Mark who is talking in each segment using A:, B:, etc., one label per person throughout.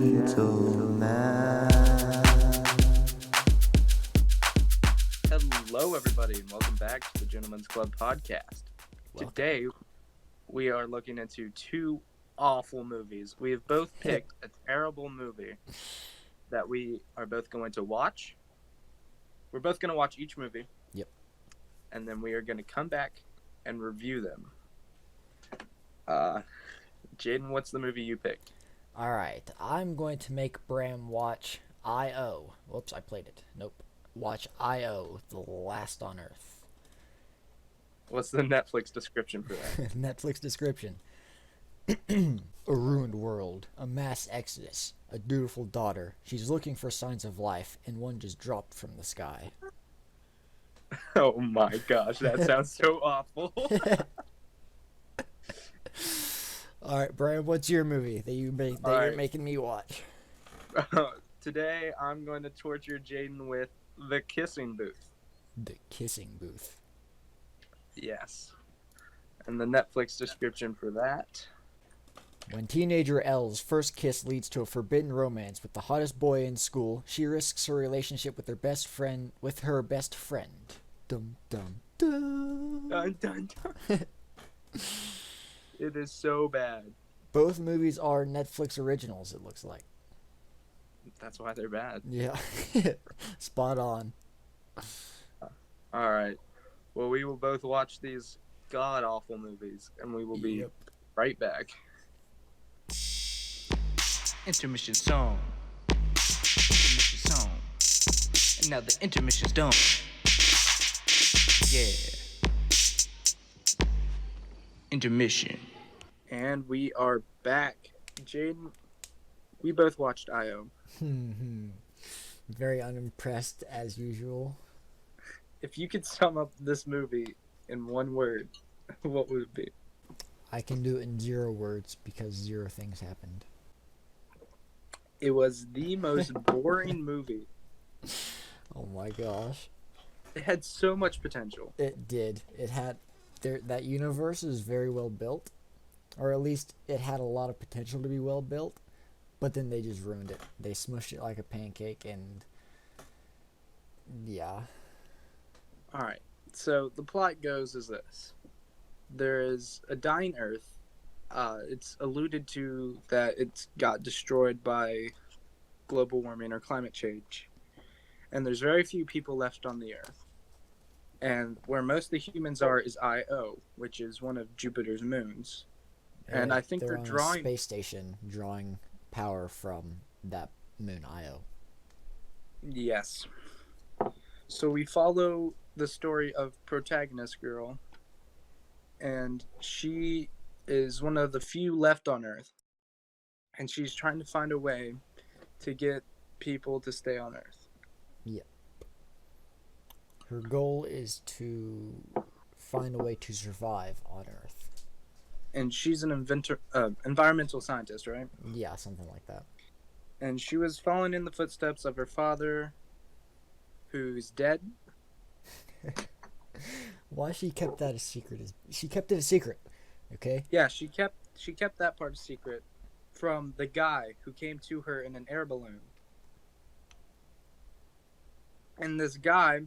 A: Gentleman.
B: Hello, everybody, and welcome back to the Gentleman's Club podcast.
C: Welcome.
B: Today, we are looking into two awful movies. We have both picked a terrible movie that we are both going to watch. We're both going to watch each movie.
C: Yep.
B: And then we are going to come back and review them. Jaden, what's the movie you picked?
C: All right, I'm going to make Brahm watch I.O. Whoops, I played it. Nope. Watch I.O. The Last on Earth.
B: What's the Netflix description for that?
C: Netflix description. A ruined world, a mass exodus, a dutiful daughter. She's looking for signs of life, and one just dropped from the sky.
B: Oh my gosh, that sounds so awful.
C: All right, Brian, what's your movie that you're making me watch?
B: Today, I'm going to torture Jaden with The Kissing Booth.
C: The Kissing Booth.
B: Yes. And the Netflix description for that.
C: When teenager Elle's first kiss leads to a forbidden romance with the hottest boy in school, she risks her relationship with her best friend. Dum dum dum.
B: Dun, dun, dun. It is so bad.
C: Both movies are Netflix originals, it looks like.
B: That's why they're bad.
C: Yeah. Spot on.
B: All right. Well, we will both watch these god-awful movies, and we will be right back.
D: Intermission song. Intermission song. And now the intermission's done. Yeah. Intermission.
B: And we are back. Jaden, we both watched I.O.
C: Very unimpressed as usual.
B: If you could sum up this movie in one word, what would it be?
C: I can do it in 0 words because 0 things happened.
B: It was the most boring movie.
C: Oh my gosh.
B: It had so much potential.
C: It did. It had that universe is very well built, or at least it had a lot of potential to be well built, but then they just ruined it. They smushed it like a pancake, and yeah.
B: All right. So the plot goes as this: there is a dying Earth. It's alluded to that it's got destroyed by global warming or climate change, and there's very few people left on the Earth. And where most of the humans are is Io, which is one of Jupiter's moons. And I think they're
C: on
B: drawing
C: a space station, drawing power from that moon Io.
B: Yes. So we follow the story of protagonist girl, and she is one of the few left on Earth, and she's trying to find a way to get people to stay on Earth.
C: Yep. Her goal is to find a way to survive on Earth.
B: And she's an environmental scientist, right?
C: Yeah, something like that.
B: And she was following in the footsteps of her father, who's dead.
C: Why she kept that a secret is she kept it a secret, okay?
B: Yeah, she kept that part a secret from the guy who came to her in an air balloon. And this guy,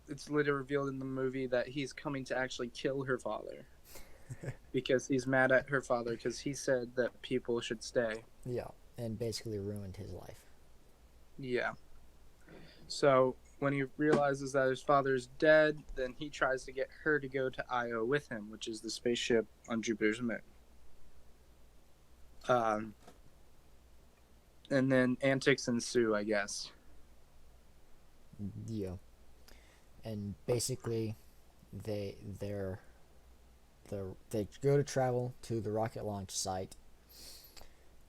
B: it's later revealed in the movie that he's coming to actually kill her father. Because he's mad at her father because he said that people should stay.
C: Yeah, and basically ruined his life.
B: Yeah. So when he realizes that his father's dead, then he tries to get her to go to Io with him, which is the spaceship on Jupiter's moon. And then antics ensue, I guess.
C: Yeah. And basically they go to travel to the rocket launch site,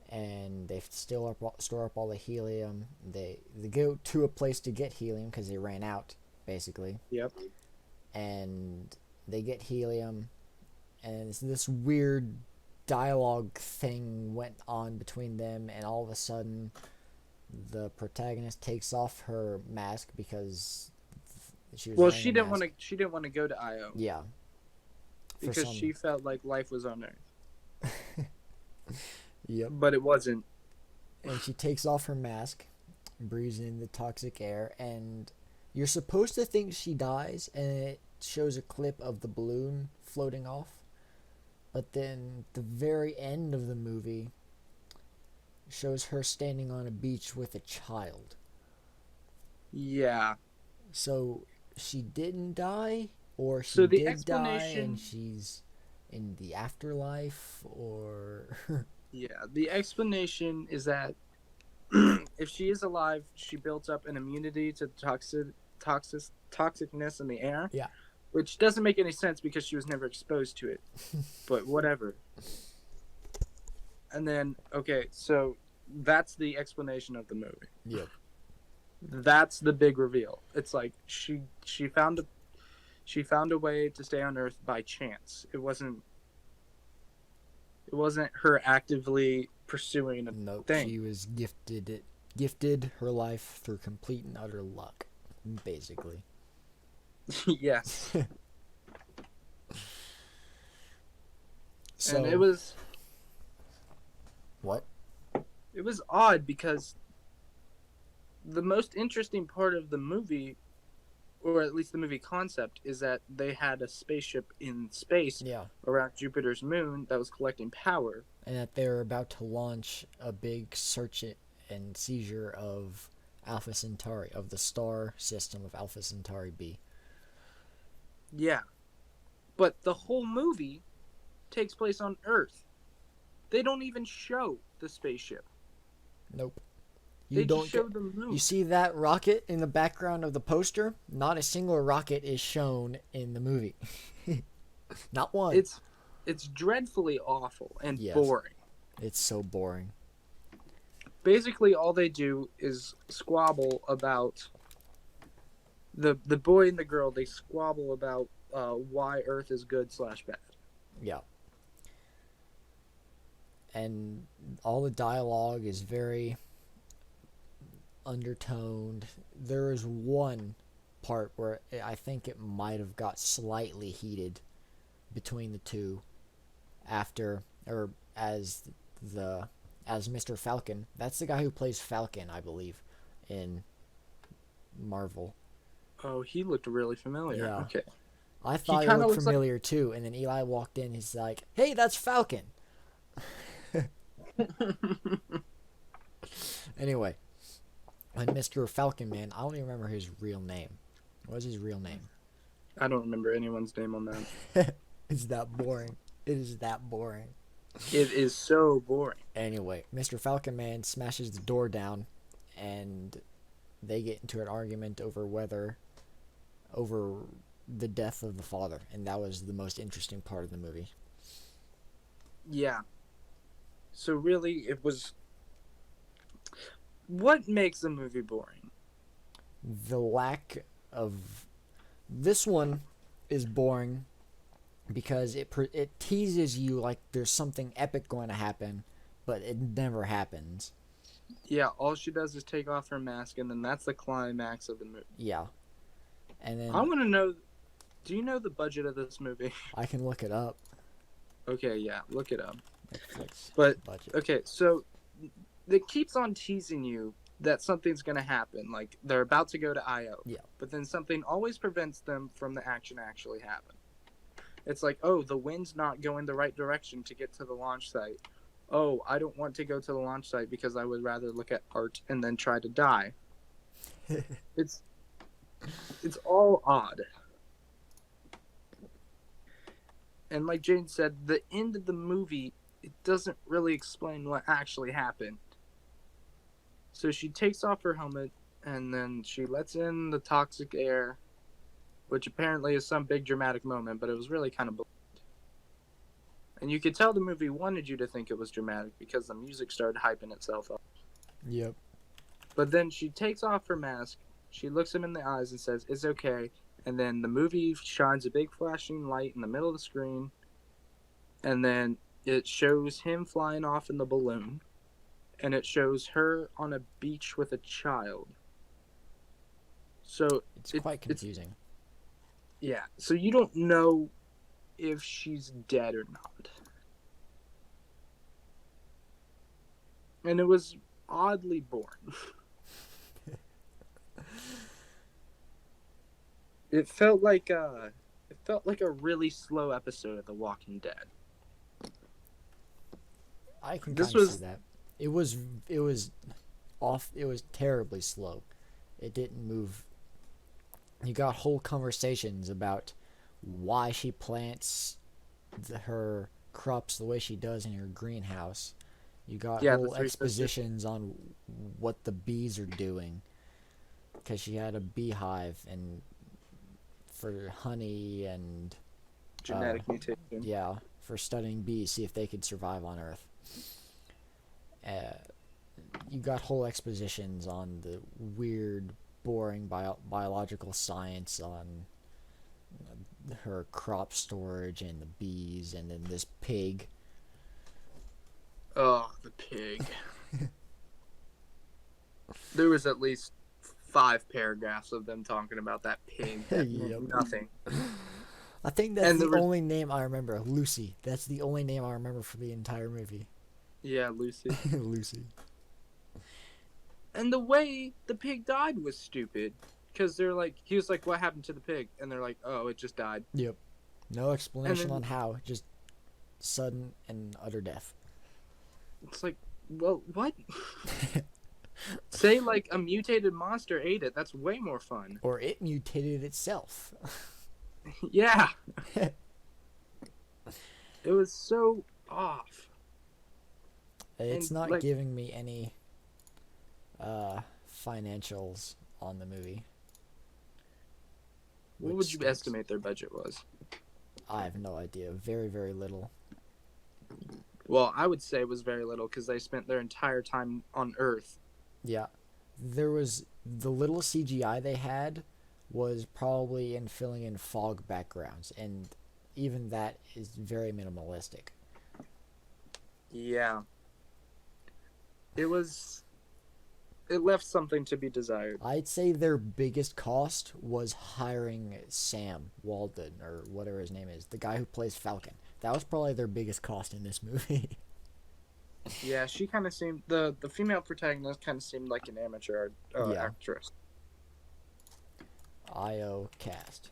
C: and they store up all the helium. They go to a place to get helium because they ran out, basically.
B: Yep.
C: And they get helium, and this weird dialogue thing went on between them, and all of a sudden the protagonist takes off her mask because she was
B: Well,
C: wearing
B: she
C: a
B: didn't
C: mask.
B: want to. She didn't want to go to Io
C: Yeah.
B: because she felt like life was on Earth.
C: Yep.
B: but it wasn't.
C: And she takes off her mask, breathes in the toxic air, and you're supposed to think she dies, and it shows a clip of the balloon floating off. But then the very end of the movie shows her standing on a beach with a child.
B: Yeah.
C: So she didn't die, or she
B: So the
C: did die and
B: explanation,
C: she's in the afterlife, or.
B: yeah, the explanation is that if she is alive, she built up an immunity to toxicness in the air,
C: Yeah.
B: which doesn't make any sense because she was never exposed to it. But whatever. And then, okay, so that's the explanation of the movie.
C: Yep.
B: That's the big reveal. It's like she found a way to stay on Earth by chance. It wasn't her actively pursuing a
C: Nope.
B: thing.
C: She was gifted her life through complete and utter luck, basically.
B: Yes.
C: So
B: And it was
C: what?
B: odd because the most interesting part of the movie, or at least the movie concept, is that they had a spaceship in space
C: Yeah.
B: around Jupiter's moon that was collecting power.
C: And that they're about to launch a big search and seizure of Alpha Centauri, of the star system of Alpha Centauri B.
B: Yeah. But the whole movie takes place on Earth. They don't even show the spaceship.
C: Nope.
B: They
C: You don't
B: just show
C: get.
B: the moon.
C: You see that rocket in the background of the poster? Not a single rocket is shown in the movie. Not one.
B: It's dreadfully awful and
C: Yes.
B: boring.
C: It's so boring.
B: Basically, all they do is squabble about the boy and the girl. They squabble about why Earth is good/bad.
C: Yeah. And all the dialogue is very undertoned. There is one part where I think it might have got slightly heated between the two after, or as Mr. Falcon. That's the guy who plays Falcon, I believe, in Marvel.
B: Oh, he looked really familiar.
C: Yeah.
B: Okay.
C: I thought he
B: kinda
C: looked
B: looks like-
C: familiar too, and then Eli walked in. He's like, "Hey, that's Falcon." Anyway, and Mr. Falcon Man, I don't even remember his real name. What was his real name?
B: I don't remember anyone's name on that.
C: It's that boring. It is that boring.
B: It is so boring.
C: Anyway, Mr. Falcon Man smashes the door down, and they get into an argument over the death of the father, and that was the most interesting part of the movie.
B: Yeah. So really, it was. What makes the movie boring?
C: The lack of this one is boring because it teases you like there's something epic going to happen, but it never happens.
B: Yeah, all she does is take off her mask, and then that's the climax of the movie.
C: Yeah, and then
B: I want to know. Do you know the budget of this movie?
C: I can look it up.
B: Okay, yeah, look it up.
C: Netflix
B: But
C: budget.
B: okay, so it keeps on teasing you that something's gonna happen. Like they're about to go to IO.
C: Yeah.
B: But then something always prevents them from the action actually happening. It's like, oh, the wind's not going the right direction to get to the launch site. Oh, I don't want to go to the launch site because I would rather look at art and then try to die. It's all odd. And like Jane said, the end of the movie, it doesn't really explain what actually happened. So she takes off her helmet and then she lets in the toxic air, which apparently is some big dramatic moment, but it was really kind of bland. And you could tell the movie wanted you to think it was dramatic because the music started hyping itself up.
C: Yep.
B: But then she takes off her mask, she looks him in the eyes and says, "It's okay." And then the movie shines a big flashing light in the middle of the screen. And then it shows him flying off in the balloon. And it shows her on a beach with a child. So
C: It's quite confusing.
B: yeah, so you don't know if she's dead or not. and it was oddly boring. It felt like a really slow episode of The Walking Dead.
C: I can
B: This
C: kind of see
B: was
C: that. It was it was off. It was terribly slow. It didn't move. You got whole conversations about why she plants her crops the way she does in her greenhouse. You got
B: yeah, the
C: whole
B: Three Sisters,
C: expositions on what the bees are doing because she had a beehive and for honey and
B: genetic mutation.
C: yeah, for studying bees, see if they could survive on Earth. Uh, you got whole expositions on the weird, boring biological science on her crop storage and the bees, and then this pig.
B: Oh, the pig. There was at least 5 paragraphs of them talking about that pig that
C: Yep.
B: meant nothing.
C: I think that's
B: And
C: the
B: there was
C: only name I remember. Lucy. That's the only name I remember for the entire movie.
B: yeah, Lucy.
C: Lucy.
B: And the way the pig died was stupid. Because they're like, he was like, what happened to the pig? And they're like, oh, it just died.
C: Yep. No explanation
B: then-
C: on how. Just sudden and utter death.
B: It's like, well, what? Say like a mutated monster ate it. That's way more fun.
C: Or it mutated itself.
B: Yeah. It was so off.
C: It's
B: And,
C: not
B: like-
C: giving me any financials on the movie.
B: What
C: which
B: would you
C: stinks.
B: estimate their budget was?
C: I have no idea. Very, very little.
B: Well, I would say it was very little because they spent their entire time on Earth.
C: Yeah. There was the little CGI they had was probably in filling in fog backgrounds, and even that is very minimalistic.
B: Yeah. It left something to be desired.
C: I'd say their biggest cost was hiring Sam Walden, or whatever his name is, the guy who plays Falcon. That was probably their biggest cost in this movie.
B: Yeah, she kind of seemed the female protagonist kind of seemed like an amateur
C: Yeah.
B: actress.
C: IO cast.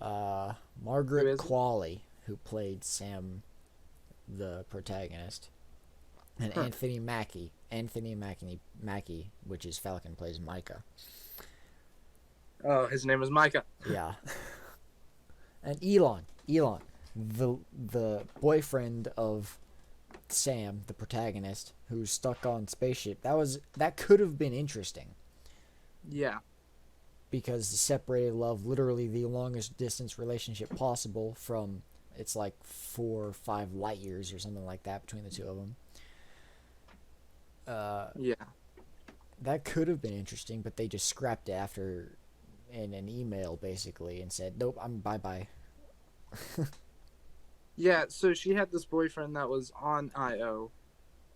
B: Who
C: Margaret
B: is it?
C: Qualley, who played Sam, the protagonist, and
B: Huh.
C: Anthony Mackie, which is Falcon, plays Micah.
B: Oh, his name was Micah.
C: Yeah. And Elon, the boyfriend of Sam, the protagonist, who's stuck on spaceship. That could have been interesting.
B: Yeah.
C: Because the separated love, literally the longest distance relationship possible from, it's like 4 or 5 light years or something like that between the two of them.
B: Yeah.
C: That could have been interesting, but they just scrapped it after in an email basically and said, nope, I'm bye.
B: Yeah, so she had this boyfriend that was on IO,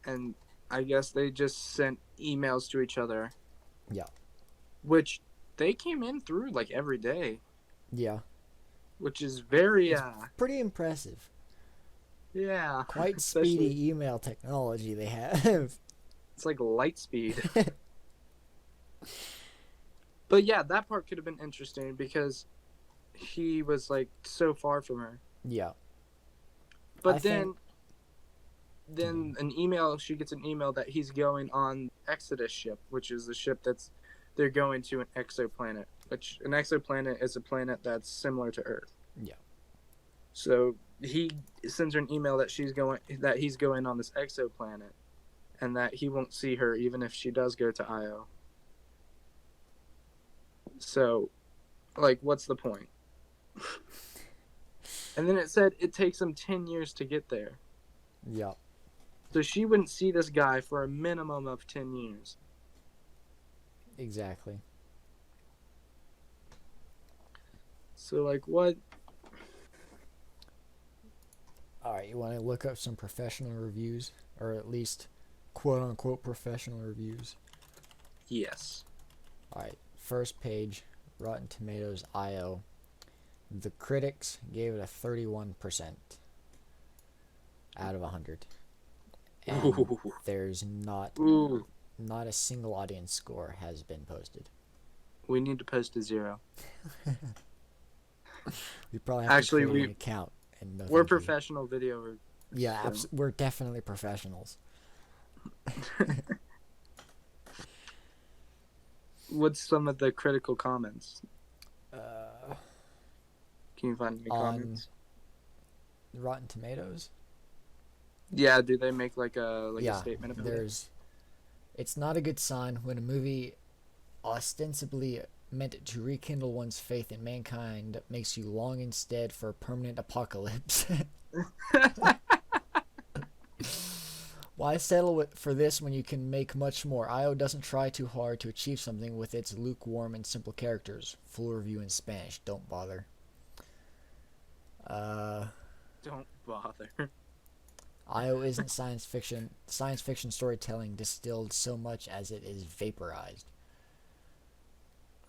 B: and I guess they just sent emails to each other.
C: Yeah.
B: Which they came in through like every day,
C: Yeah.
B: which is very
C: Pretty impressive.
B: yeah,
C: Quite
B: especially-
C: speedy email technology they have.
B: It's like light speed. But yeah, that part could have been interesting because he was like so far from her.
C: Yeah.
B: But
C: I
B: then
C: think-
B: an email, she gets an email that he's going on Exodus ship, which is the ship they're going to an exoplanet, which an exoplanet is a planet that's similar to Earth.
C: Yeah.
B: So he sends her an email that he's going on this exoplanet and that he won't see her even if she does go to Io. So like what's the point? And then it said it takes him 10 years to get there.
C: Yeah.
B: So she wouldn't see this guy for a minimum of 10 years.
C: Exactly.
B: So, like, what?
C: Alright, you want to look up some professional reviews? Or at least quote unquote professional reviews.
B: Yes.
C: Alright, first page, Rotten Tomatoes IO. The critics gave it a 31% out of 100. and
B: Ooh.
C: there's not
B: Ooh.
C: not a single audience score has been posted.
B: We need to post a 0.
C: We probably have to
B: Actually,
C: create an account, and no
B: we're
C: thank you.
B: professional video.
C: Yeah,
B: So.
C: we're definitely professionals.
B: What's some of the critical comments?
C: Uh,
B: Can you find any
C: on
B: comments?
C: Rotten Tomatoes,
B: Yeah, do they make like a
C: yeah,
B: statement about it?
C: there's. It's not a good sign when a movie ostensibly meant to rekindle one's faith in mankind makes you long instead for a permanent apocalypse. Why settle for this when you can make much more? IO doesn't try too hard to achieve something with its lukewarm and simple characters. Full review in Spanish. Don't bother.
B: Don't bother.
C: IO isn't science fiction. Science fiction storytelling distilled so much as it is vaporized.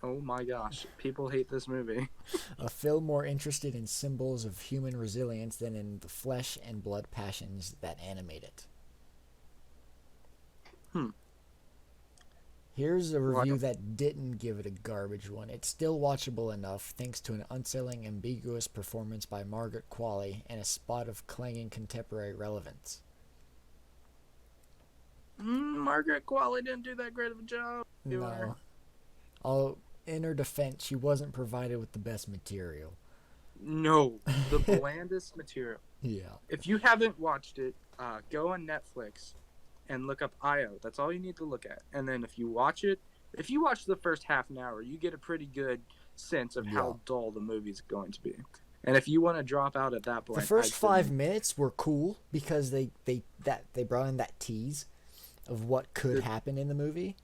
B: Oh my gosh, people hate this movie.
C: A film more interested in symbols of human resilience than in the flesh and blood passions that animate it. Here's a review that didn't give it a garbage one. It's still watchable enough thanks to an unsettling, ambiguous performance by Margaret Qualley and a spot of clanging contemporary relevance.
B: Margaret Qualley didn't do that great of a job.
C: No. Although, in her defense, she wasn't provided with the best material.
B: No, the blandest material.
C: Yeah.
B: If you haven't watched it, go on Netflix and look up IO. That's all you need to look at. And then if you watch the first half an hour, you get a pretty good sense of how dull the movie's going to be. And if you want to drop out at that point,
C: the first 5 minutes were cool because they brought in that tease of what could happen in the movie.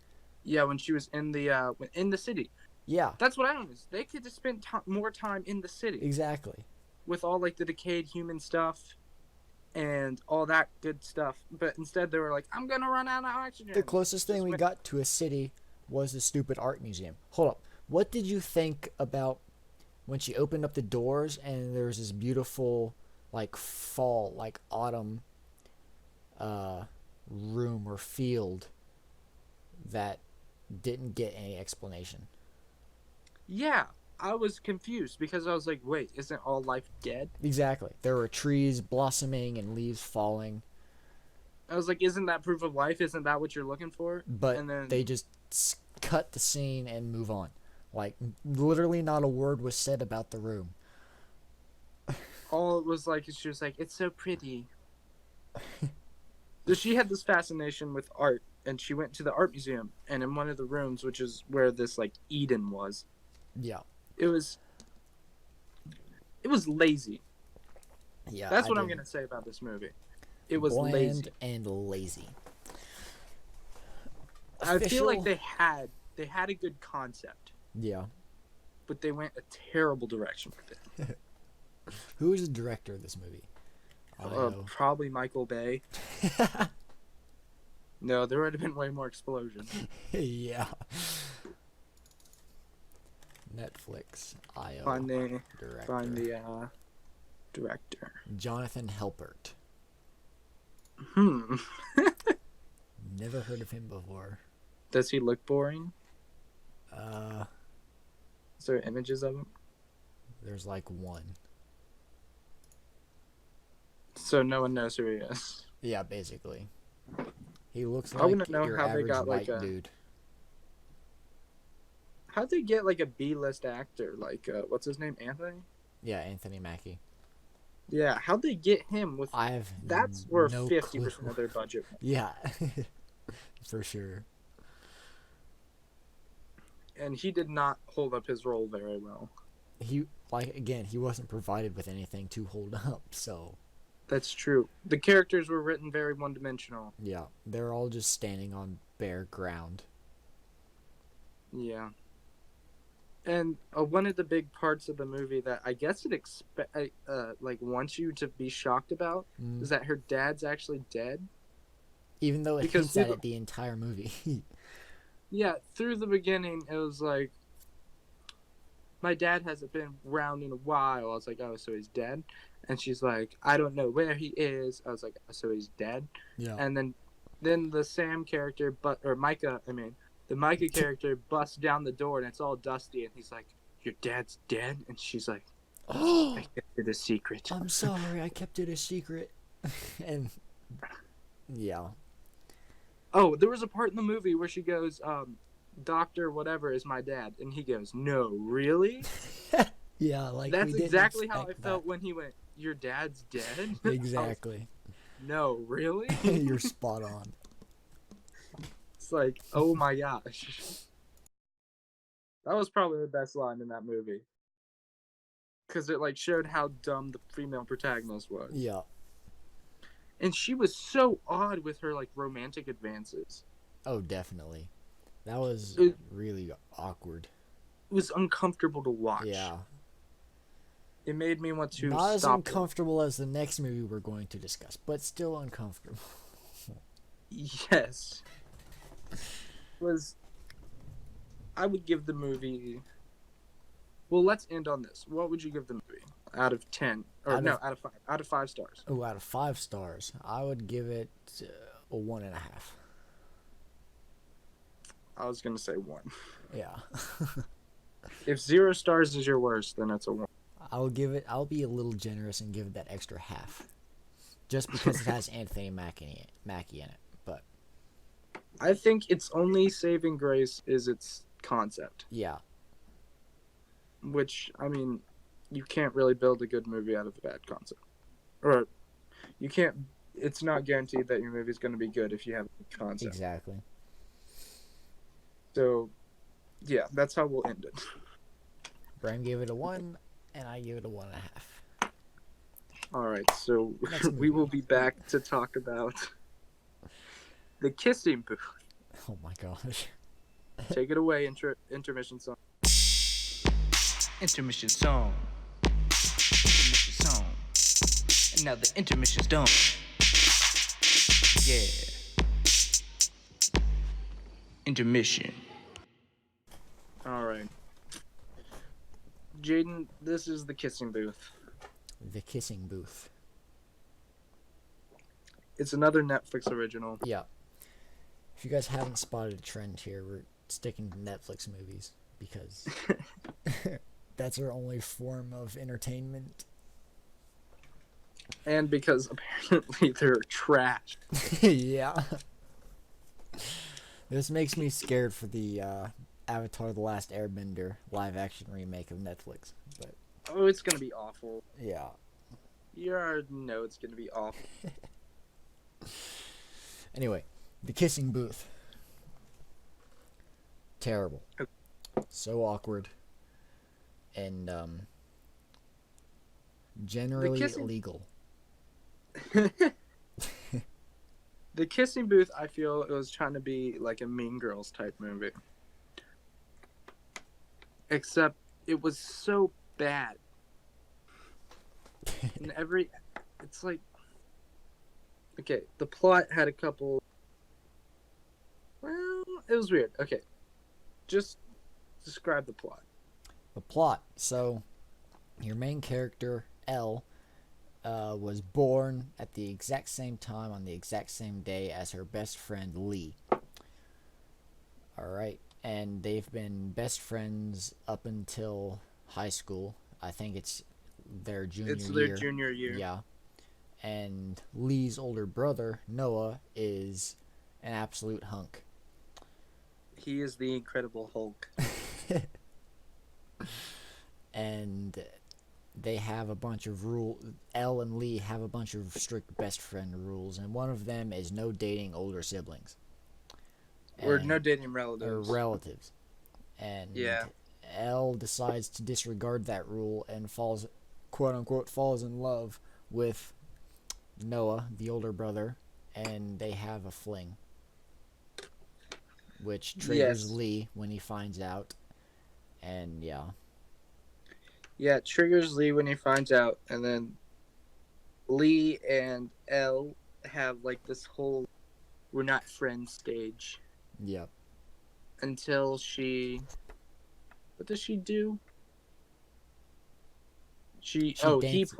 B: Yeah, when she was in the city.
C: Yeah.
B: That's what I don't know. They could have spent more time in the city.
C: Exactly.
B: With all like the decayed human stuff and all that good stuff. But instead they were like, I'm going to run out of oxygen.
C: The closest thing we got to a city was the stupid art museum. Hold up. What did you think about when she opened up the doors and there's this beautiful like fall, like autumn room or field that didn't get any explanation?
B: Yeah, I was confused because I was like, wait, isn't all life dead?
C: Exactly. There were trees blossoming and leaves falling.
B: I was like, isn't that proof of life? Isn't that what you're looking for?
C: But
B: and then
C: they just cut the scene and move on. Like, literally not a word was said about the room.
B: All it was like, she was like, it's so pretty. So she had this fascination with art, and she went to the art museum, and in one of the rooms, which is where this, like, Eden was.
C: Yeah.
B: It was lazy.
C: Yeah.
B: That's what I'm going to say about this movie. It was
C: bland
B: lazy.
C: And lazy.
B: I feel like they had a good concept.
C: Yeah.
B: But they went a terrible direction with it.
C: Who is the director of this movie?
B: Probably Michael Bay. No, there would have been way more explosions.
C: Yeah. Netflix. IO.
B: Find
C: director.
B: Director.
C: Jonathan Helpert. Never heard of him before.
B: Does he look boring? Is there images of him?
C: There's like one.
B: So no one knows who he is.
C: Yeah, basically. He looks
B: I wouldn't
C: like
B: know
C: your
B: how they
C: average
B: got,
C: white
B: like,
C: dude.
B: How'd they get like a B-list actor? Like, what's his name? Anthony?
C: Yeah, Anthony Mackie.
B: Yeah, how'd they get him with... That's where
C: no
B: 50% of their budget went.
C: Yeah. For sure.
B: And he did not hold up his role very well.
C: He wasn't provided with anything to hold up, so...
B: That's true. The characters were written very one-dimensional.
C: Yeah, they're all just standing on bare ground.
B: Yeah. And one of the big parts of the movie that I guess it wants you to be shocked about is that her dad's actually dead.
C: Even though it hints at it the entire movie.
B: Yeah, through the beginning, it was like, my dad hasn't been around in a while. I was like, oh, so he's dead? And she's like, I don't know where he is. I was like, so he's dead.
C: Yeah.
B: And then the Sam character, the Micah character busts down the door and it's all dusty. And he's like, your dad's dead? And she's like, I kept it a secret.
C: I'm sorry, I kept it a secret. And yeah.
B: Oh, there was a part in the movie where she goes, Doctor whatever is my dad. And he goes, no, really?
C: Yeah, like
B: That's
C: we didn't
B: exactly how I
C: expect
B: felt
C: that.
B: when he went, your dad's dead?
C: Exactly.
B: No, really?
C: You're spot on.
B: It's like, oh my gosh. That was probably the best line in that movie. Because it like showed how dumb the female protagonist was.
C: Yeah.
B: And she was so odd with her like romantic advances.
C: Oh, definitely. That was
B: It
C: really awkward.
B: was uncomfortable to watch.
C: Yeah.
B: It made me want to
C: Not as
B: stop
C: uncomfortable as the next movie we're going to discuss, but still uncomfortable.
B: Yes. I would give the movie. Well, let's end on this. What would you give the movie out of 10? Or
C: Out of-
B: out of 5. Out of 5 stars.
C: Oh, out of 5 stars, I would give it a 1.5.
B: I was gonna say 1.
C: Yeah.
B: If 0 stars is your worst, then it's a 1.
C: I'll be a little generous and give it that extra half. Just because it has Anthony Mackie in it. But
B: I think its only saving grace is its concept.
C: yeah.
B: Which, I mean, you can't really build a good movie out of a bad concept. Or, you can't, it's not guaranteed that your movie's going to be good if you have a concept.
C: Exactly.
B: So, yeah, that's how we'll end it.
C: Brahm gave it a 1, and I give it a 1.5.
B: Alright, so
C: Next
B: we
C: movie.
B: will be back to talk about The Kissing Booth.
C: Oh my gosh.
B: Take it away, intermission song.
D: Intermission song. Intermission song. And now the intermission's done. Yeah. Intermission.
B: Alright. Jaden, this is The Kissing Booth.
C: The Kissing Booth.
B: It's another Netflix original.
C: Yeah. If you guys haven't spotted a trend here, we're sticking to Netflix movies because that's our only form of entertainment.
B: And because apparently they're trash.
C: Yeah. This makes me scared for the Avatar: The Last Airbender live-action remake of Netflix. But
B: Oh, it's gonna be awful.
C: yeah.
B: You already know it's gonna be awful.
C: Anyway, The Kissing Booth. Terrible. So awkward. And generally
B: kissing-
C: illegal.
B: The Kissing Booth, I feel it was trying to be like a Mean Girls type movie. Except it was so bad. And it's like, okay, the plot had a couple, well, it was weird. Okay, just describe the plot.
C: The plot. So, your main character, Elle, was born at the exact same time on the exact same day as her best friend Lee. Alright, and they've been best friends up until high school. I think it's their junior year.
B: It's their junior year.
C: Yeah. And Lee's older brother, Noah, is an absolute hunk.
B: He is the Incredible Hulk.
C: And they have a bunch of rules. Elle and Lee have a bunch of strict best friend rules, and one of them is no dating older siblings.
B: Or no dating relatives.
C: Or relatives. And
B: Yeah.
C: Elle decides to disregard that rule and falls, quote unquote, falls in love with Noah, the older brother, and they have a fling. Which triggers
B: Yes.
C: Lee when he finds out. And yeah.
B: Yeah, it triggers Lee when he finds out, and then Lee and Elle have like this whole "we're not friends" stage
C: Yep.
B: until she. What does she do?
C: She
B: he
C: dances.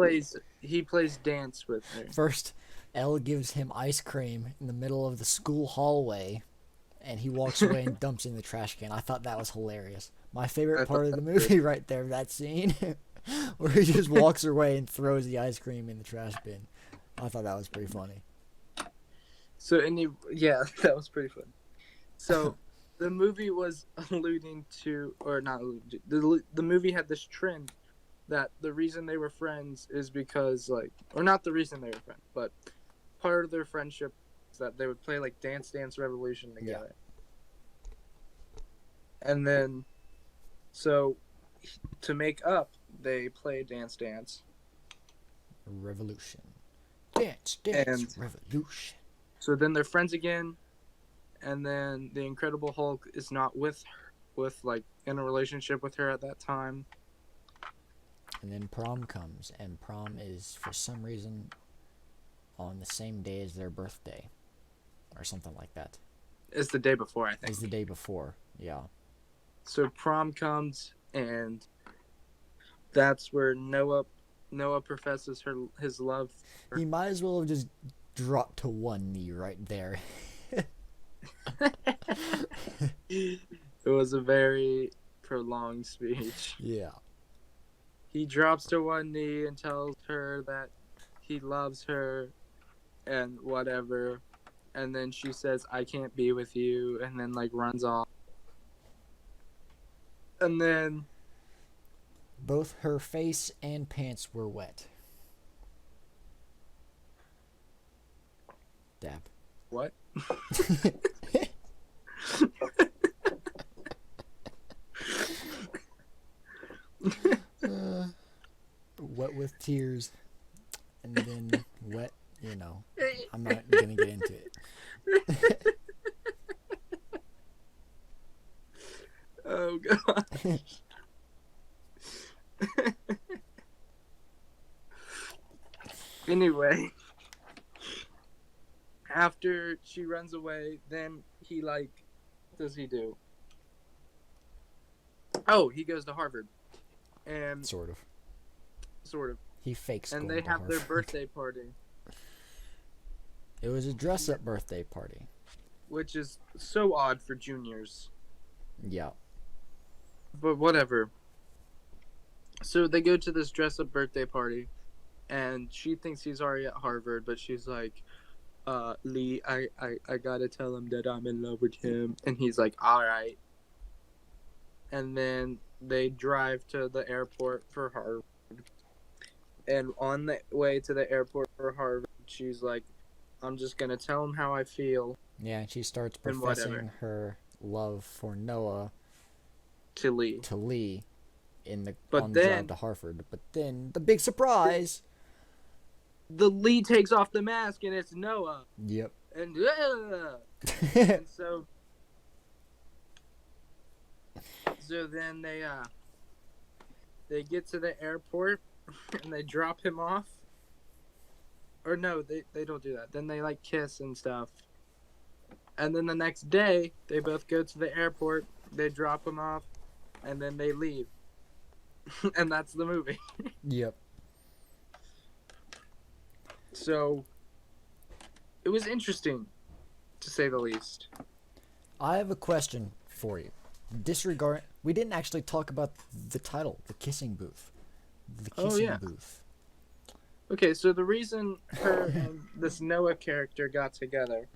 B: plays dance with her.
C: First, Elle gives him ice cream in the middle of the school hallway, and he walks away and dumps it in the trash can. I thought that was hilarious. My favorite
B: I thought
C: part of the
B: that
C: movie right there, that scene, where he just walks away and throws the ice cream in the trash bin. I thought that was pretty funny.
B: So yeah, that was pretty fun. So the movie was alluding to, or not alluding to, the movie had this trend that the reason they were friends is because like, or not the reason they were friends, but part of their friendship is that they would play like Dance Dance Revolution together. Yeah. And then, so to make up, they play Dance Dance.
C: Revolution. Dance, dance,
B: And
C: revolution.
B: so then they're friends again, and then the Incredible Hulk is not with her, like in a relationship with her at that time.
C: And then prom comes, and prom is for some reason on the same day as their birthday, or something like that.
B: It's the day before, I think.
C: It's the day before, yeah.
B: So prom comes, and that's where Noah professes his love.
C: He might as well have just dropped to one knee right there.
B: It was a very prolonged speech.
C: Yeah.
B: He drops to one knee and tells her that he loves her and whatever, and then she says, "I can't be with you," and then like runs off. And then
C: Both her face and pants were wet. Dab.
B: what?
C: Wet with tears. And then wet, I'm not going to get into it.
B: Oh god. Anyway, after she runs away, then he like, what does he do? Oh, he goes to Harvard, and
C: Sort of. He fakes
B: and
C: going
B: they
C: to
B: have their
C: Harvard.
B: birthday party,
C: It was a dress-up birthday party.
B: which is so odd for juniors,
C: Yeah.
B: but whatever. So they go to this dress-up birthday party, and she thinks he's already at Harvard, but she's like, Lee, I gotta tell him that I'm in love with him. And he's like, all right. And then they drive to the airport for Harvard. And on the way to the airport for Harvard, she's like, I'm just gonna tell him how I feel
C: Yeah, and she starts
B: And
C: professing
B: whatever.
C: her love for Noah
B: to Lee.
C: to Lee
B: But
C: on the
B: then-
C: drive to Harvard. But then the big surprise.
B: The Lee takes off the mask, and it's Noah.
C: Yep.
B: And, and so then they get to the airport and they drop him off. Or no, they don't do that. Then they like kiss and stuff. And then the next day they both go to the airport, they drop him off, and then they leave. And that's the movie.
C: Yep.
B: So it was interesting, to say the least.
C: I have a question for you. We didn't actually talk about the title, The Kissing Booth. The
B: Oh,
C: Kissing
B: yeah.
C: Booth.
B: Okay, so the reason her and this Noah character got together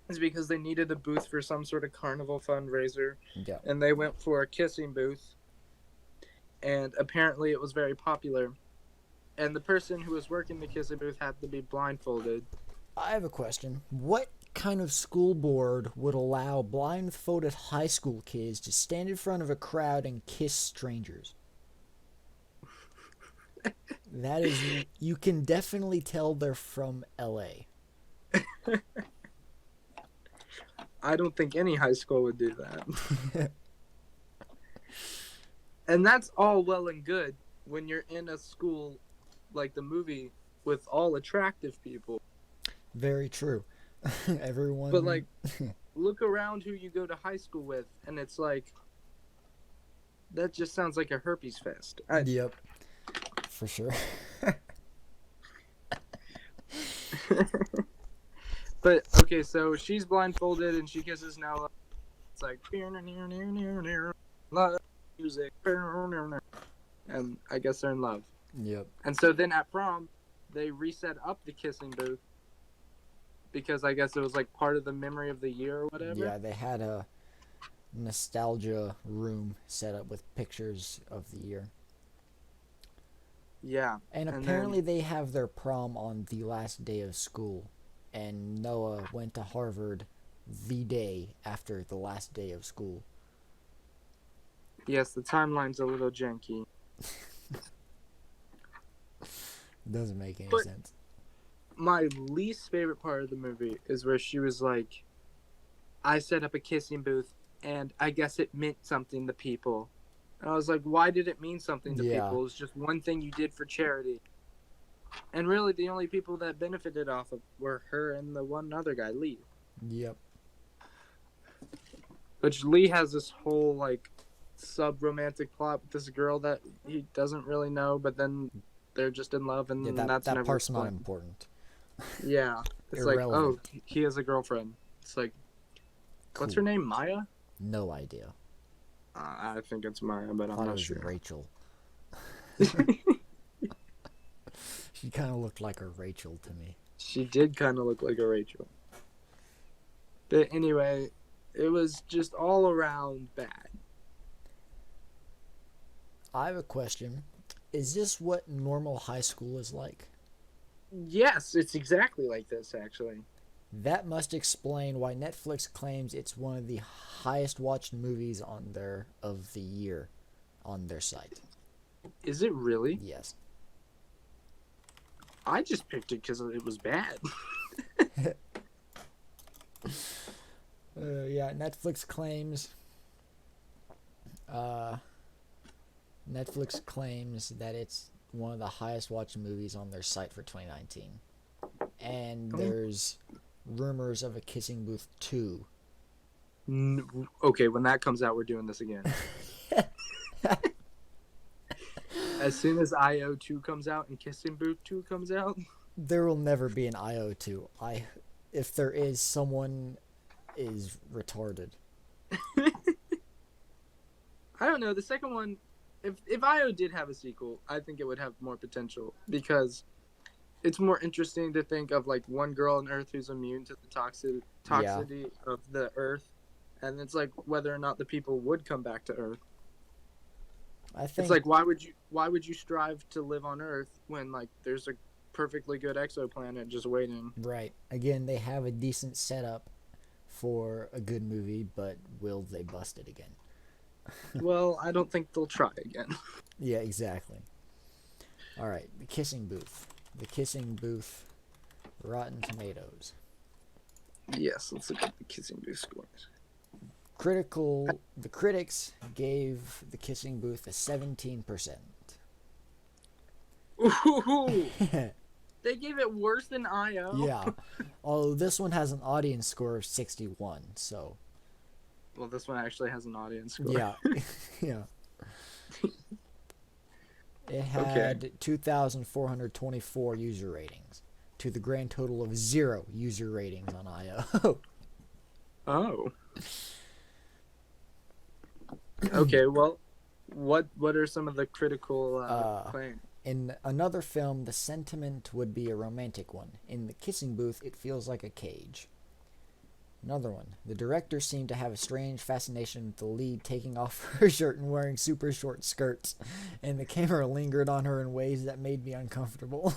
B: is because they needed a booth for some sort of carnival fundraiser,
C: Yeah.
B: and they went for a kissing booth, and apparently it was very popular. And the person who was working the kissing booth had to be blindfolded.
C: I have a question. What kind of school board would allow blindfolded high school kids to stand in front of a crowd and kiss strangers? That is, you can definitely tell they're from LA.
B: I don't think any high school would do that. And that's all well and good when you're in a school like the movie with all attractive people.
C: Very true. Everyone.
B: But like, look around who you go to high school with, and it's like, that just sounds like a herpes fest.
C: Yep. for sure.
B: But okay, so she's blindfolded and she kisses Nella. It's like love music, and I guess they're in love.
C: Yep.
B: And so then at prom, they reset up the kissing booth because I guess it was like part of the memory of the year or whatever.
C: Yeah, they had a nostalgia room set up with pictures of the year.
B: Yeah.
C: And
B: And
C: apparently they have their prom on the last day of school. And Noah went to Harvard the day after the last day of school.
B: Yes, the timeline's a little janky.
C: Doesn't make any
B: But
C: sense.
B: my least favorite part of the movie is where she was like, I set up a kissing booth and I guess it meant something to people. And I was like, why did it mean something to
C: Yeah.
B: people? It was just one thing you did for charity. And really, the only people that benefited off of were her and the one other guy, Lee.
C: Yep.
B: Which Lee has this whole, like, sub-romantic plot with this girl that he doesn't really know, but then they're just in love, and
C: Yeah,
B: that's
C: that
B: never
C: part's not
B: explained.
C: important.
B: Yeah. It's like, oh,
C: Irrelevant.
B: he has a girlfriend. It's like, what's her
C: Cool.
B: name, Maya?
C: No idea.
B: I think it's Maya, but
C: I
B: I'm
C: thought it
B: not
C: was
B: sure.
C: Rachel. She kind of looked like a Rachel to me.
B: She did kind of look like a Rachel. But anyway, it was just all around bad.
C: I have a question. Is this what normal high school is like?
B: Yes, it's exactly like this, actually.
C: That must explain why Netflix claims it's one of the highest watched movies on their of the year on their site.
B: Is it really?
C: Yes.
B: I just picked it because it was bad.
C: Yeah, Netflix claims that it's one of the highest watched movies on their site for 2019. And there's rumors of a Kissing Booth 2.
B: Okay, when that comes out, we're doing this again. As soon as IO2 comes out and Kissing Booth 2 comes out.
C: There will never be an IO2. If there is, someone is retarded.
B: I don't know. The second one, if IO did have a sequel, I think it would have more potential because it's more interesting to think of like one girl on Earth who's immune to the toxicity of the Earth, and it's like whether or not the people would come back to Earth.
C: I think
B: It's like why would you strive to live on Earth when like there's a perfectly good exoplanet just waiting?
C: right. Again, they have a decent setup for a good movie, but will they bust it again?
B: Well, I don't think they'll try again.
C: Yeah, exactly. All right, The Kissing Booth. The Kissing Booth, Rotten Tomatoes.
B: Yes, let's look at the Kissing Booth scores.
C: The critics gave The Kissing Booth a 17%.
B: Ooh, they gave it worse than IO.
C: Yeah. Although this one has an audience score of 61, so
B: Well, this one actually has an audience score.
C: yeah. Yeah. It had 2,424 user ratings to the grand total of 0 user ratings on IO.
B: Oh. Okay, well, what are some of the critical claims?
C: In another film, the sentiment would be a romantic one. In The Kissing Booth, it feels like a cage. Another one. The director seemed to have a strange fascination with the lead taking off her shirt and wearing super short skirts, and the camera lingered on her in ways that made me uncomfortable.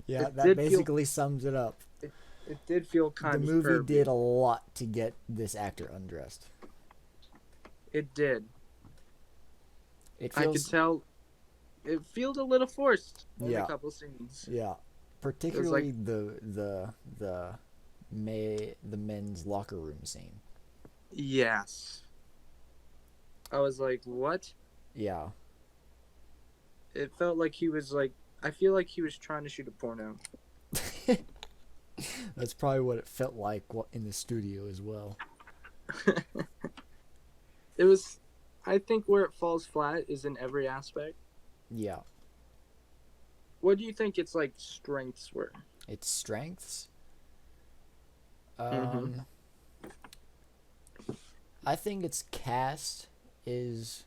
C: Yeah,
B: It
C: that
B: did
C: basically sums it up.
B: It did feel kind
C: The
B: of
C: movie
B: pervy.
C: did a lot to get this actor undressed.
B: It did.
C: It
B: I could
C: feels,
B: tell. It felt a little forced in
C: Yeah.
B: a couple scenes.
C: yeah, particularly the men's locker room scene.
B: Yes. I was like, what?
C: Yeah,
B: It felt like he was like. I feel like he was trying to shoot a porno.
C: that's probably what it felt like in the studio as well.
B: It was. I think where it falls flat is in every aspect.
C: Yeah,
B: What do you think its like strengths were?
C: Its strengths.
B: Mm-hmm.
C: Um, I think its cast is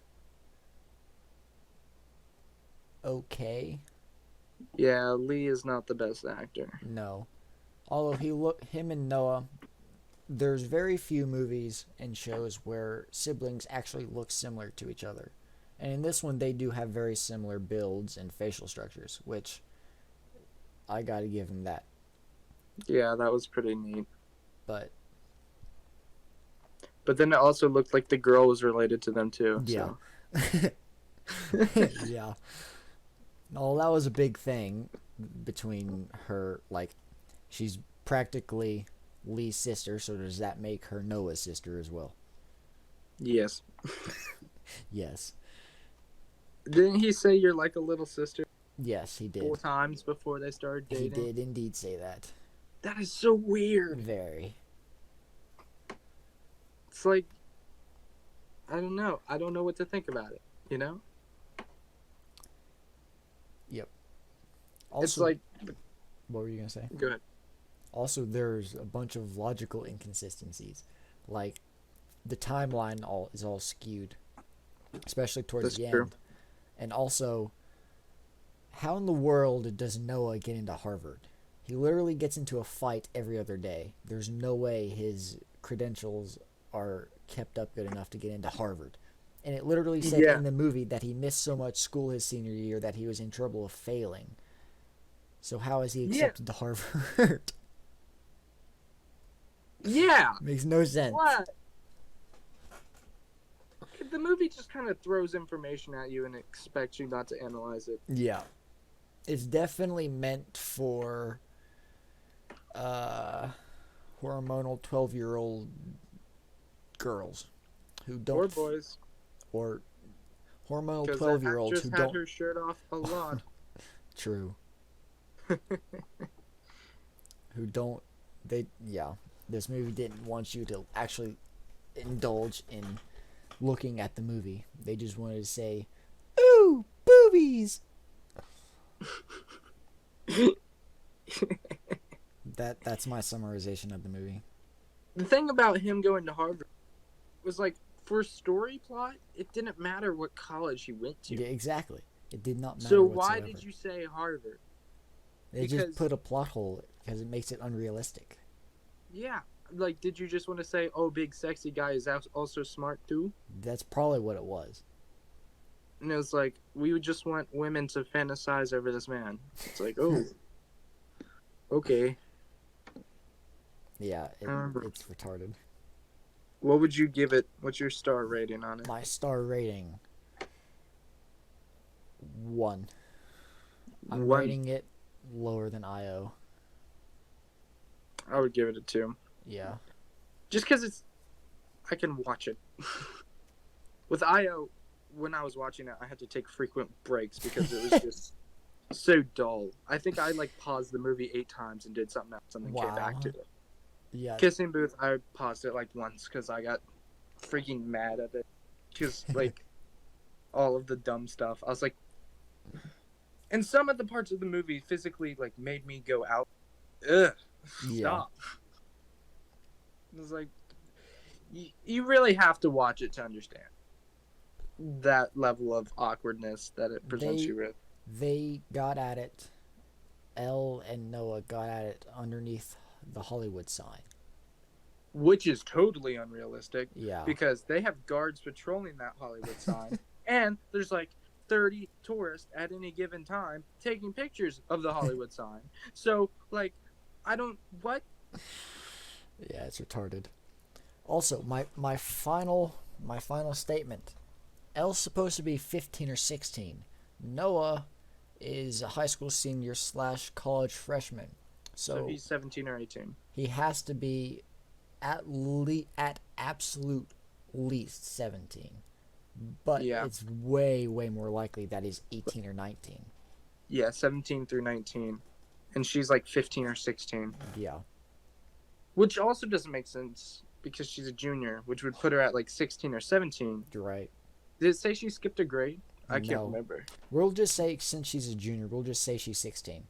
C: okay.
B: Yeah, Lee is not the best actor.
C: No, although him and Noah, there's very few movies and shows where siblings actually look similar to each other. And in this one, they do have very similar builds and facial structures, which I gotta give him that.
B: Yeah, that was pretty neat.
C: But
B: But then it also looked like the girl was related to them too.
C: yeah,
B: So
C: yeah. No, that was a big thing between her. Like, she's practically Lee's sister, so does that make her Noah's sister as well?
B: yes.
C: Yes.
B: Didn't he say you're like a little sister
C: Yes, he did.
B: 4 times before they started
C: He
B: dating?
C: did indeed say that.
B: That is so weird.
C: Very.
B: It's like I don't know. I don't know what to think about it. You know?
C: Yep.
B: It's
C: Also,
B: like
C: what were you gonna say?
B: go ahead.
C: Also, there's a bunch of logical inconsistencies, like the timeline is all skewed, especially towards
B: That's
C: the
B: true.
C: end. And also, how in the world does Noah get into Harvard? He literally gets into a fight every other day. There's no way his credentials are kept up good enough to get into Harvard. And it literally said
B: Yeah.
C: in the movie that he missed so much school his senior year that he was in trouble of failing. So how is he
B: Yeah.
C: accepted to Harvard?
B: Yeah.
C: Makes no sense.
B: What? The movie just kind of throws information at you and expects you not to analyze it.
C: Yeah. It's definitely meant for hormonal 12-year-old girls who don't
B: Or boys.
C: or hormonal
B: Because
C: 12-year-olds
B: actress
C: who
B: had
C: don't
B: her shirt off a lot.
C: true who don't they yeah this movie didn't want you to actually indulge in looking at the movie. They just wanted to say, ooh, boobies. That's my summarization of the movie.
B: The thing about him going to Harvard was like, for story plot, it didn't matter what college he went to.
C: Yeah, exactly. It did not matter
B: So
C: whatsoever.
B: why did you say Harvard?
C: They
B: because-
C: just put a plot hole because it makes it unrealistic.
B: Yeah. Like, did you just want to say, oh, big sexy guy is also smart too?
C: That's probably what it was.
B: And it was like, we would just want women to fantasize over this man. It's like, oh, okay.
C: Yeah,
B: Um,
C: it's retarded.
B: What would you give it? What's your star rating on it?
C: My star rating 1. I'm
B: One.
C: rating it lower than IO.
B: I would give it a 2.
C: Yeah.
B: Just because I can watch it. With IO, when I was watching it, I had to take frequent breaks because it was just so dull. I think I like paused the movie 8 times and did something else and then came back to it.
C: Yeah.
B: Kissing Booth, I paused it like once because I got freaking mad at it. Because like all of the dumb stuff, I was like, and some of the parts of the movie physically like made me go out. Ugh, stop. It was like, you really have to watch it to understand that level of awkwardness that it presents you with.
C: They got at it. Elle and Noah got at it underneath the Hollywood sign.
B: Which is totally unrealistic.
C: Yeah.
B: Because they have guards patrolling that Hollywood sign. And there's like 30 tourists at any given time taking pictures of the Hollywood sign. So, like, what?
C: Yeah, it's retarded. Also, my final statement. Elle's supposed to be 15 or 16. Noah is a high school senior / college freshman.
B: So he's 17 or 18.
C: He has to be at absolute least 17. But
B: Yeah.
C: it's way more likely that he's 18 or 19.
B: Yeah, 17 through 19. And she's like 15 or 16.
C: Yeah.
B: Which also doesn't make sense because she's a junior, which would put her at like 16 or 17.
C: You're right.
B: Did it say she skipped a grade? I can't
C: No.
B: remember.
C: We'll just say, since she's a junior, we'll just say she's 16.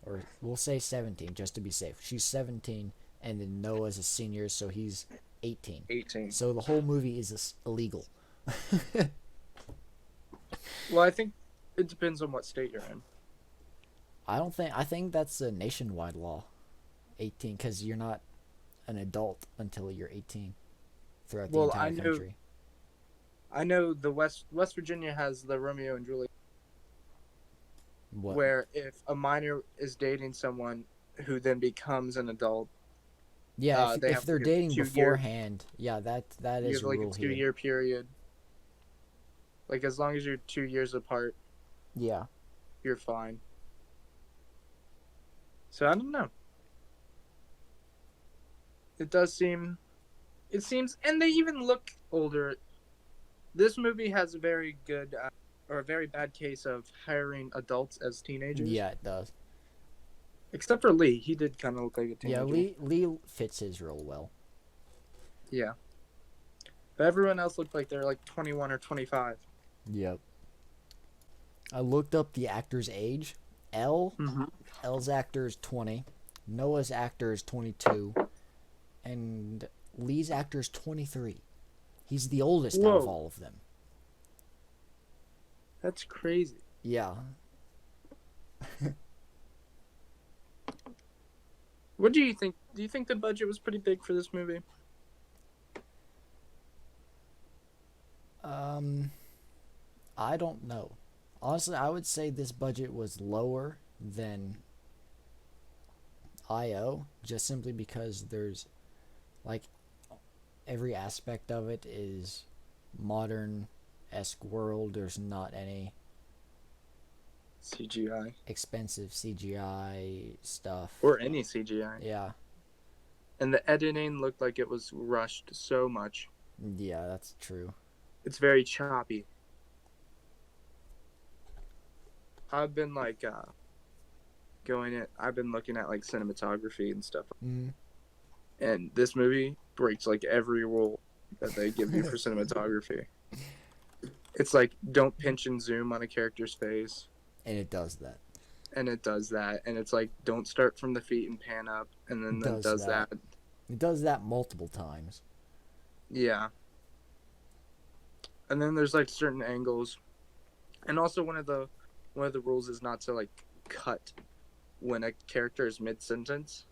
C: Or we'll say 17, just to be safe. She's 17, and then Noah's a senior, so he's 18.
B: 18.
C: So the whole movie is illegal.
B: Well, I think it depends on what state you're in.
C: I think that's a nationwide law. 18, because you're not an adult until you're 18 throughout the
B: Well,
C: entire country.
B: I know the West Virginia has the Romeo and Juliet,
C: What?
B: where if a minor is dating someone who then becomes an adult,
C: Yeah,
B: they
C: if
B: have
C: they're
B: like a
C: dating
B: 2 year,
C: beforehand, yeah, that
B: you
C: is
B: have
C: a
B: like a
C: rule
B: 2
C: here.
B: year period. Like as long as you're 2 years apart,
C: Yeah.
B: you're fine. So I don't know. It seems, and they even look older. This movie has a very good or a very bad case of hiring adults as teenagers.
C: Yeah, it does.
B: Except for Lee, he did kind of look like a teenager.
C: Yeah, Lee fits his role well.
B: Yeah. But everyone else looked like they're like 21 or 25.
C: Yep. I looked up the actor's age. L's actor is 20. Noah's actor is 22. And Lee's actor is 23. He's the oldest out of all of them.
B: That's crazy.
C: Yeah.
B: What do you think? Do you think the budget was pretty big for this movie?
C: I don't know. Honestly, I would say this budget was lower than IO, just simply because there's, like, every aspect of it is modern-esque world. There's not any
B: CGI.
C: expensive CGI stuff.
B: Or any CGI.
C: Yeah.
B: And the editing looked like it was rushed so much.
C: Yeah, that's true.
B: It's very choppy. I've been like I've been looking at like cinematography and stuff.
C: Mm.
B: And this movie breaks like every rule that they give you for cinematography. It's like don't pinch and zoom on a character's face.
C: And it does that.
B: And it does that. And it's like don't start from the feet and pan up, and then it does that.
C: It does that multiple times.
B: Yeah. And then there's like certain angles. And also one of the rules is not to like cut when a character is mid sentence.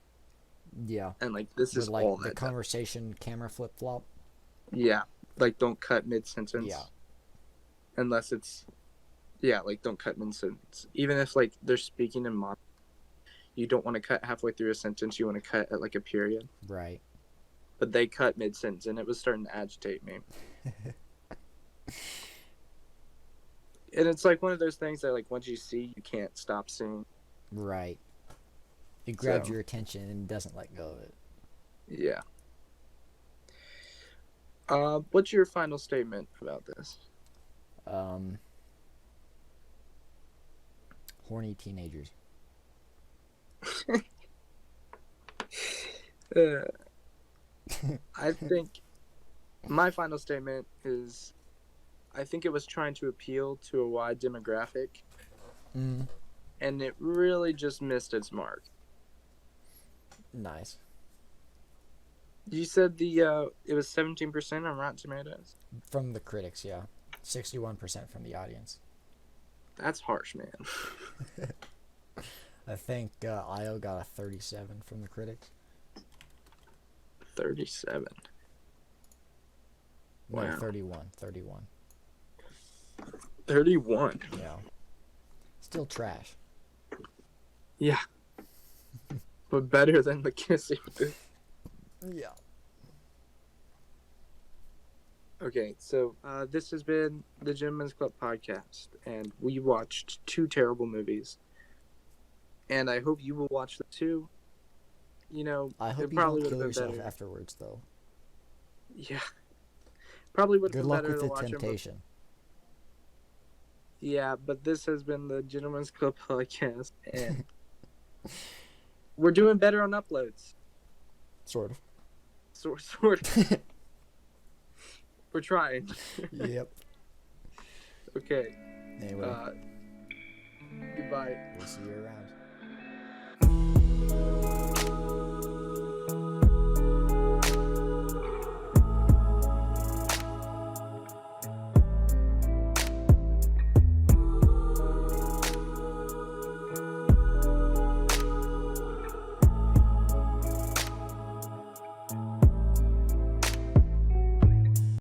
C: Yeah.
B: And like this is
C: like
B: all
C: the
B: that
C: conversation camera flip flop.
B: Yeah. Like don't cut mid sentence.
C: Yeah.
B: Unless it's like don't cut mid sentence. Even if like they're speaking in modern, you don't want to cut halfway through a sentence, you want to cut at like a period.
C: Right.
B: But they cut mid sentence and it was starting to agitate me. And it's like one of those things that like once you see you can't stop seeing.
C: Right. It grabs your attention and doesn't let go of it.
B: Yeah. What's your final statement about this?
C: Horny teenagers.
B: I think my final statement is I think it was trying to appeal to a wide demographic.
C: Mm.
B: And it really just missed its mark.
C: Nice.
B: You said it was 17% on Rotten Tomatoes?
C: From the critics, yeah. 61% from the audience.
B: That's harsh, man.
C: I think IO got a 37 from the critics.
B: 37.
C: No,
B: Wow.
C: 31.
B: 31.
C: Yeah. Still trash.
B: Yeah. But better than the kissing booth.
C: Yeah.
B: Okay, so this has been the Gentleman's Club podcast, and we watched 2 terrible movies. And I hope you will watch them too. You know,
C: I hope
B: it
C: you
B: probably
C: don't
B: would
C: kill
B: have been
C: yourself
B: better.
C: afterwards, though.
B: Yeah. Probably would have
C: Good
B: been
C: luck
B: better
C: with
B: to
C: the
B: watch them.
C: temptation.
B: Yeah, but this has been the Gentleman's Club podcast, and we're doing better on uploads.
C: Sort of.
B: Sort of. We're trying.
C: Yep.
B: Okay.
C: Anyway,
B: Goodbye.
C: we'll see you around.